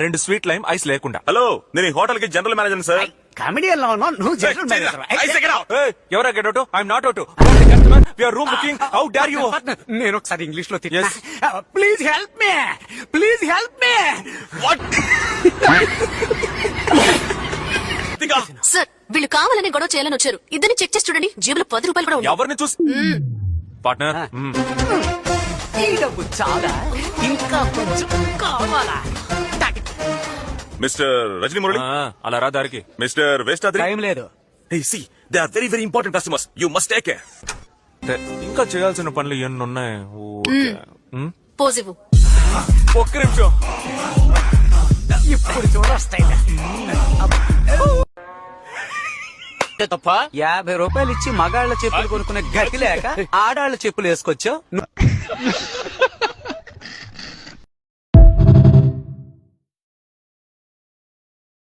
2 sweet lime ice లేకుండా. Hello, నేను ఈ హోటల్ కి జనరల్ మేనేజర్ సార్. కామెడియన్ లో ఉన్నావు నువ్వు జనరల్ మేనేజర్. ఎవరా get out? I'm not out. Customer we are room booking. How dare you? నేను ఒకసారి ఇంగ్లీష్ లో Yes. Please help me, please help me. What? Sir వీళ్ళు కావాలని గొడవ చేయాలని వచ్చారు. ఇద్దరిని చెక్ చేసి చూడండి, జేబులో 10 రూపాయలు కూడా ఉన్నాయి. ఎవరిని చూసి? పార్ట్నర్ ఈ డబ్బు చాలా, ఇంకా కొంచెం కావాలా? మిస్టర్ రజనీ మురళి, అలా రా దారికి. మిస్టర్ వేస్టాద్రి. టైం లేదు. Hey, see, they are very important customers. You must take care. ఇంకా చేయాల్సిన పనులు ఎన్ని ఉన్నాయి. పోజివ్ ఒక్క నిమిషం. ఇప్పుడు చూడొస్తాయి తప్ప 50 రూపాయలు ఇచ్చి మగాళ్ళ చెప్పులు కొనుక్కునే గతి లేక ఆడాళ్ళ చెప్పులు వేసుకొచ్చావు.